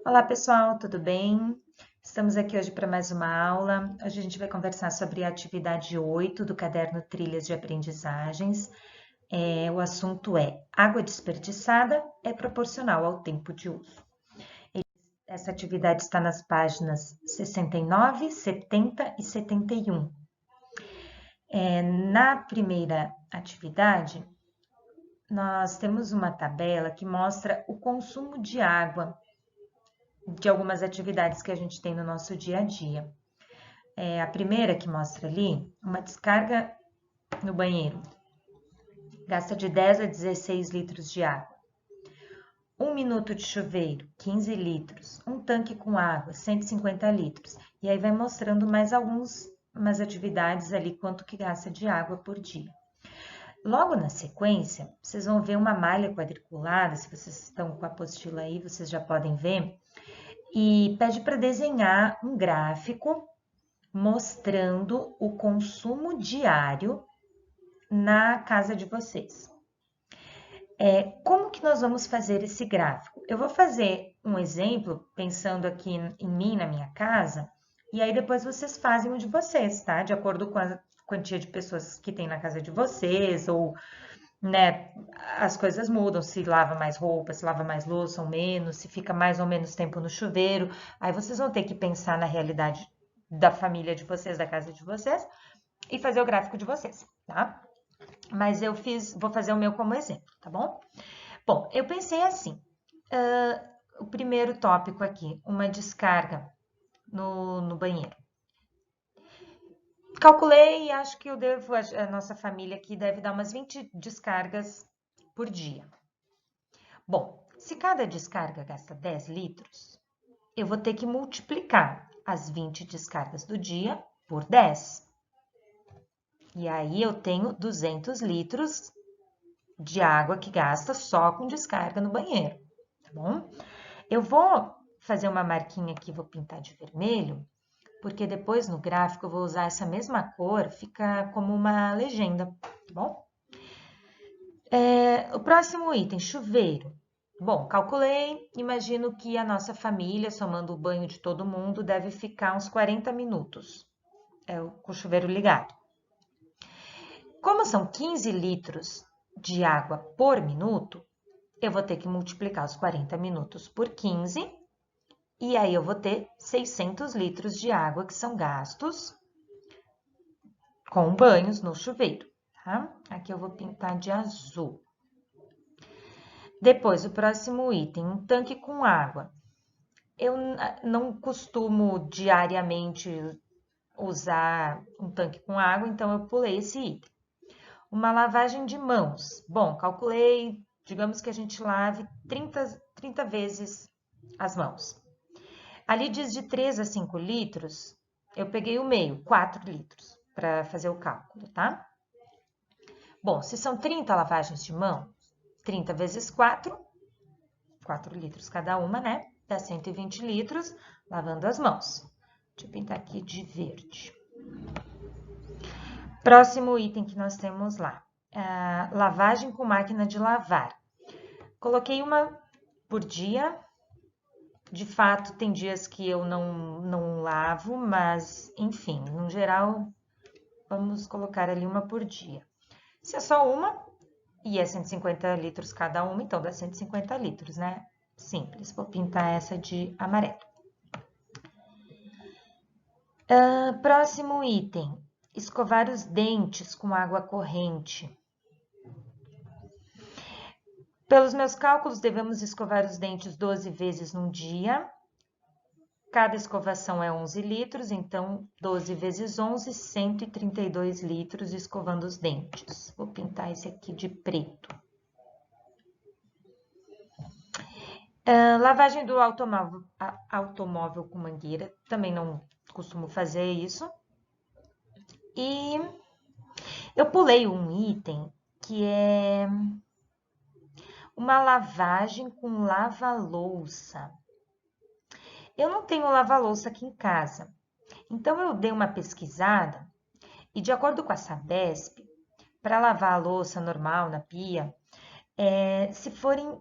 Olá, pessoal, tudo bem? Estamos aqui hoje para mais uma aula. Hoje a gente vai conversar sobre a atividade 8 do caderno Trilhas de Aprendizagens. O assunto é: água desperdiçada é proporcional ao tempo de uso. Essa atividade está nas páginas 69, 70 e 71. Na primeira atividade, nós temos uma tabela que mostra o consumo de água de algumas atividades que a gente tem no nosso dia a dia. A primeira que mostra ali, uma descarga no banheiro, gasta de 10 a 16 litros de água. 1 minuto de chuveiro, 15 litros. Um tanque com água, 150 litros. E aí vai mostrando mais umas atividades ali, quanto que gasta de água por dia. Logo na sequência, vocês vão ver uma malha quadriculada, se vocês estão com a apostila aí, vocês já podem ver, e pede para desenhar um gráfico mostrando o consumo diário na casa de vocês. Como que nós vamos fazer esse gráfico? Eu vou fazer um exemplo pensando aqui em mim, na minha casa, e aí depois vocês fazem o de vocês, tá? De acordo com a quantia de pessoas que tem na casa de vocês, ou, né, as coisas mudam, se lava mais roupa, se lava mais louça ou menos, se fica mais ou menos tempo no chuveiro. Aí vocês vão ter que pensar na realidade da família de vocês, da casa de vocês, e fazer o gráfico de vocês, tá? Mas vou fazer o meu como exemplo, tá bom? Bom, eu pensei assim, o primeiro tópico aqui, uma descarga no banheiro. Calculei e acho que a nossa família aqui deve dar umas 20 descargas por dia. Bom, se cada descarga gasta 10 litros, eu vou ter que multiplicar as 20 descargas do dia por 10. E aí eu tenho 200 litros de água que gasta só com descarga no banheiro, tá bom? Eu vou fazer uma marquinha aqui, vou pintar de vermelho, porque depois no gráfico eu vou usar essa mesma cor, fica como uma legenda, tá bom? O próximo item, chuveiro. Bom, calculei, imagino que a nossa família, somando o banho de todo mundo, deve ficar uns 40 minutos com o chuveiro ligado. Como são 15 litros de água por minuto, eu vou ter que multiplicar os 40 minutos por 15, e aí eu vou ter 600 litros de água que são gastos com banhos no chuveiro, tá? Aqui eu vou pintar de azul. Depois, o próximo item, um tanque com água. Eu não costumo diariamente usar um tanque com água, então eu pulei esse item. Uma lavagem de mãos. Bom, calculei, digamos que a gente lave 30 vezes as mãos. Ali diz de 3 a 5 litros, eu peguei o meio, 4 litros, para fazer o cálculo, tá? Bom, se são 30 lavagens de mão, 30 vezes 4, 4 litros cada uma, né? Dá 120 litros lavando as mãos. Deixa eu pintar aqui de verde. Próximo item que nós temos lá, lavagem com máquina de lavar. Coloquei uma por dia. De fato, tem dias que eu não lavo, mas, enfim, no geral, vamos colocar ali uma por dia. Se é só uma, e é 150 litros cada uma, então dá 150 litros, né? Simples. Vou pintar essa de amarelo. Próximo item, escovar os dentes com água corrente. Pelos meus cálculos, devemos escovar os dentes 12 vezes num dia. Cada escovação é 11 litros, então 12 vezes 11, 132 litros escovando os dentes. Vou pintar esse aqui de preto. Lavagem do automóvel com mangueira, também não costumo fazer isso. E eu pulei um item que é uma lavagem com lava-louça. Eu não tenho lava-louça aqui em casa, então eu dei uma pesquisada e, de acordo com a Sabesp, para lavar a louça normal na pia, se forem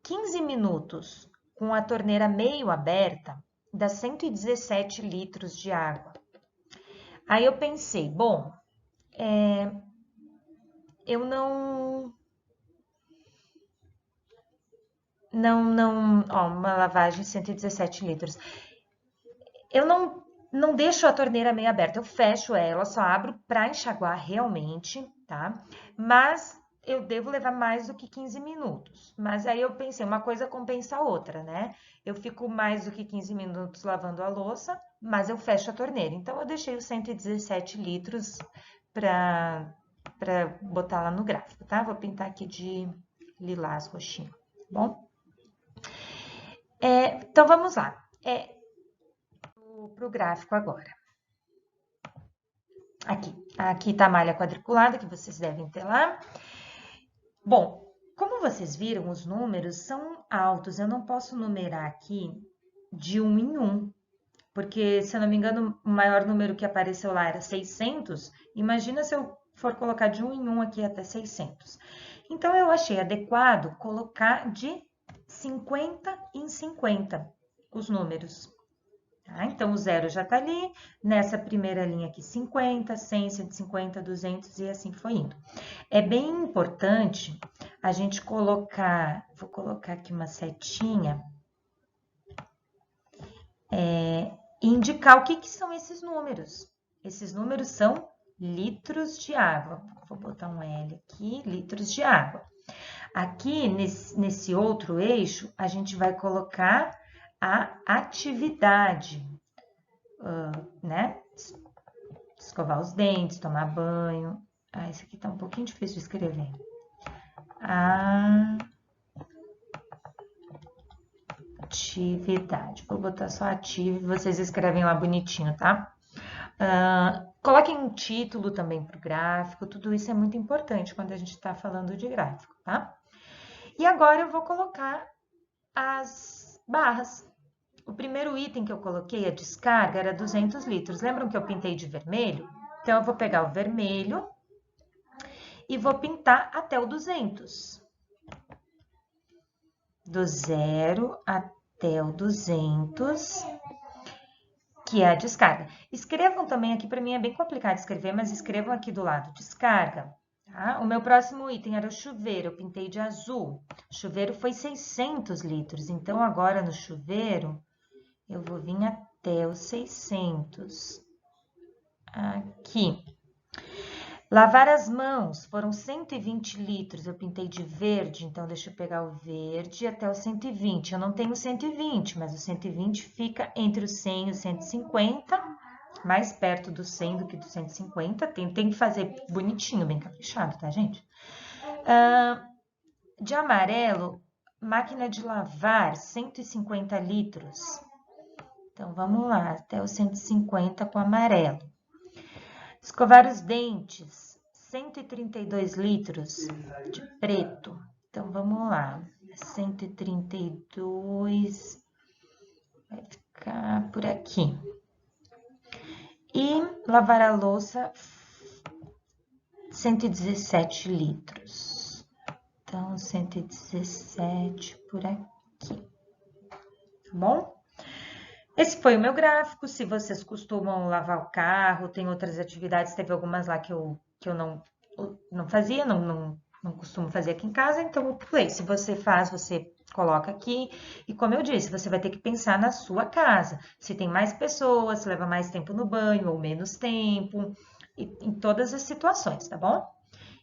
15 minutos com a torneira meio aberta, dá 117 litros de água. Aí eu pensei, bom, eu não, ó, uma lavagem 117 litros. Eu não deixo a torneira meio aberta, eu fecho ela, só abro para enxaguar realmente, tá? Mas eu devo levar mais do que 15 minutos. Mas aí eu pensei, uma coisa compensa a outra, né? Eu fico mais do que 15 minutos lavando a louça, mas eu fecho a torneira. Então, eu deixei os 117 litros para botar lá no gráfico, tá? Vou pintar aqui de lilás roxinho, tá bom? Então, vamos lá. Para o gráfico agora. Aqui tá a malha quadriculada, que vocês devem ter lá. Bom, como vocês viram, os números são altos. Eu não posso numerar aqui de 1 em 1, porque, se eu não me engano, o maior número que apareceu lá era 600. Imagina se eu for colocar de 1 em 1 aqui até 600. Então, eu achei adequado colocar de 50 em 50 os números. Tá? Então, o zero já está ali, nessa primeira linha aqui, 50, 100, 150, 200 e assim foi indo. É bem importante a gente colocar, vou colocar aqui uma setinha, e indicar o que são esses números. Esses números são litros de água. Vou botar um L aqui, litros de água. Aqui, nesse outro eixo, a gente vai colocar a atividade, né? Escovar os dentes, tomar banho. Ah, esse aqui tá um pouquinho difícil de escrever. Atividade. Vou botar só ativo e vocês escrevem lá bonitinho, tá? Coloquem um título também para o gráfico. Tudo isso é muito importante quando a gente está falando de gráfico, tá? E agora eu vou colocar as barras. O primeiro item que eu coloquei, a descarga, era 200 litros. Lembram que eu pintei de vermelho? Então, eu vou pegar o vermelho e vou pintar até o 200. Do 0 até o 200, que é a descarga. Escrevam também aqui, para mim é bem complicado escrever, mas escrevam aqui do lado, descarga. Tá? O meu próximo item era o chuveiro, eu pintei de azul. O chuveiro foi 600 litros, então agora no chuveiro eu vou vir até os 600. Aqui. Lavar as mãos, foram 120 litros, eu pintei de verde, então deixa eu pegar o verde até o 120. Eu não tenho 120, mas o 120 fica entre o 100 e o 150, mais perto do 100 do que do 150. Tem que fazer bonitinho, bem caprichado, tá, gente? De amarelo, máquina de lavar, 150 litros. Então, vamos lá, até o 150 com amarelo. Escovar os dentes, 132 litros de preto. Então, vamos lá. 132 vai ficar por aqui. E lavar a louça, 117 litros. Então, 117 por aqui. Tá bom? Esse foi o meu gráfico. Se vocês costumam lavar o carro, tem outras atividades, teve algumas lá que eu não fazia, não costumo fazer aqui em casa, então eu pulei. Se você faz, você coloca aqui. E como eu disse, você vai ter que pensar na sua casa. Se tem mais pessoas, se leva mais tempo no banho ou menos tempo, em todas as situações, tá bom?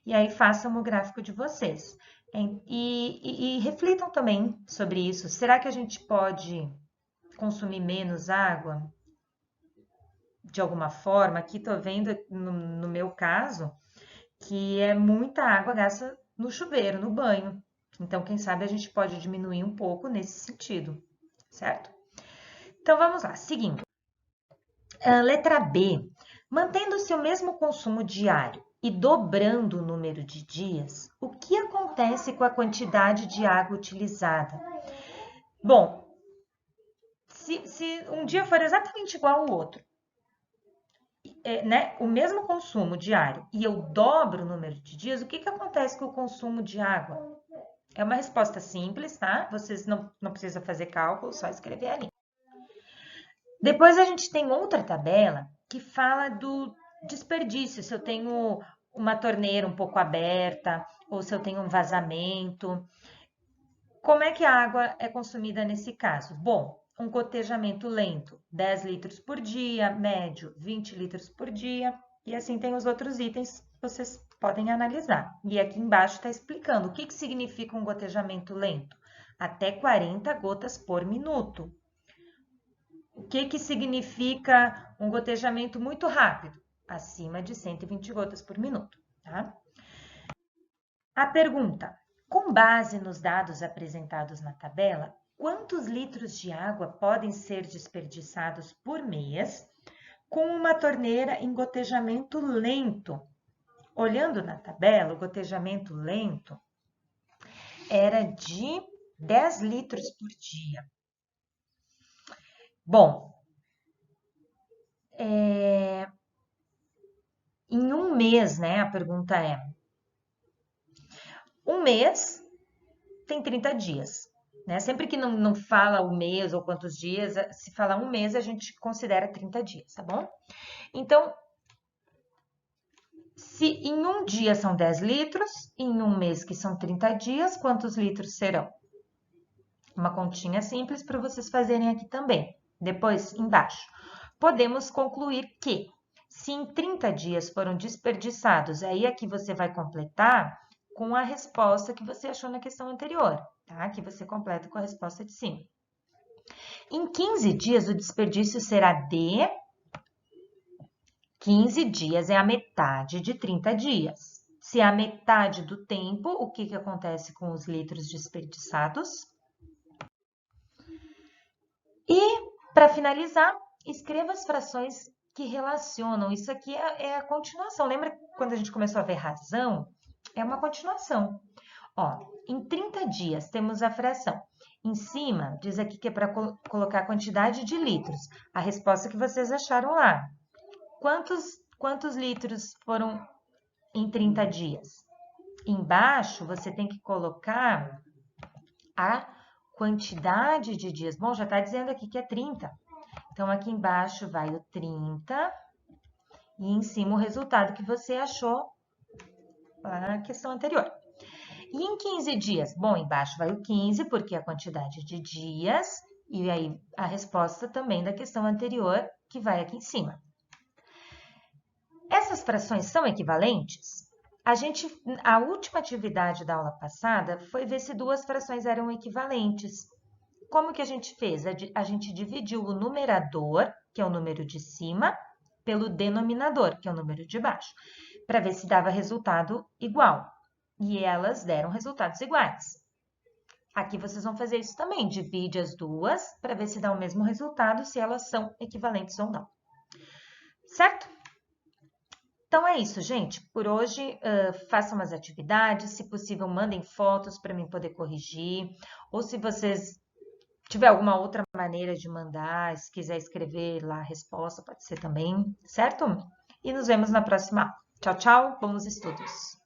E aí façam o gráfico de vocês. E reflitam também sobre isso. Será que a gente pode consumir menos água de alguma forma? Aqui tô vendo, no meu caso, que é muita água gasta no chuveiro, no banho. Então, quem sabe a gente pode diminuir um pouco nesse sentido, certo? Então, vamos lá, seguindo. Letra B. Mantendo-se o mesmo consumo diário e dobrando o número de dias, o que acontece com a quantidade de água utilizada? Bom, se um dia for exatamente igual ao outro, né, o mesmo consumo diário e eu dobro o número de dias, o que acontece com o consumo de água? É uma resposta simples, tá? Vocês não precisam fazer cálculo, só escrever ali. Depois a gente tem outra tabela que fala do desperdício, se eu tenho uma torneira um pouco aberta ou se eu tenho um vazamento. Como é que a água é consumida nesse caso? Bom, um gotejamento lento, 10 litros por dia, médio, 20 litros por dia, e assim tem os outros itens que vocês podem analisar. E aqui embaixo está explicando o que significa um gotejamento lento. Até 40 gotas por minuto. O que significa um gotejamento muito rápido? Acima de 120 gotas por minuto, tá? A pergunta: com base nos dados apresentados na tabela, quantos litros de água podem ser desperdiçados por mês com uma torneira em gotejamento lento? Olhando na tabela, o gotejamento lento era de 10 litros por dia. Bom, em um mês, né? A pergunta é: um mês tem 30 dias, né? Sempre que não fala o mês ou quantos dias, se falar um mês, a gente considera 30 dias, tá bom? Então, se em um dia são 10 litros, em um mês que são 30 dias, quantos litros serão? Uma continha simples para vocês fazerem aqui também. Depois, embaixo. Podemos concluir que, se em 30 dias foram desperdiçados, aí aqui você vai completar com a resposta que você achou na questão anterior, tá? Que você completa com a resposta de cima. Em 15 dias, o desperdício será de 15 dias, é a metade de 30 dias. Se é a metade do tempo, o que acontece com os litros desperdiçados? E, para finalizar, escreva as frações que relacionam. Isso aqui é a continuação. Lembra quando a gente começou a ver razão? É uma continuação. Ó, em 30 dias temos a fração. Em cima, diz aqui que é para colocar a quantidade de litros. A resposta que vocês acharam lá. Quantos litros foram em 30 dias? Embaixo, você tem que colocar a quantidade de dias. Bom, já está dizendo aqui que é 30. Então, aqui embaixo vai o 30 e em cima o resultado que você achou lá na questão anterior. E em 15 dias? Bom, embaixo vai o 15, porque é a quantidade de dias, e aí a resposta também da questão anterior, que vai aqui em cima. Essas frações são equivalentes? A última atividade da aula passada foi ver se duas frações eram equivalentes. Como que a gente fez? A gente dividiu o numerador, que é o número de cima, pelo denominador, que é o número de baixo, para ver se dava resultado igual. E elas deram resultados iguais. Aqui vocês vão fazer isso também, divide as duas para ver se dá o mesmo resultado, se elas são equivalentes ou não. Certo? Então é isso, gente. Por hoje, façam as atividades. Se possível, mandem fotos para mim poder corrigir. Ou se vocês tiver alguma outra maneira de mandar, se quiser escrever lá a resposta, pode ser também, certo? E nos vemos na próxima aula. Tchau, tchau. Bons estudos.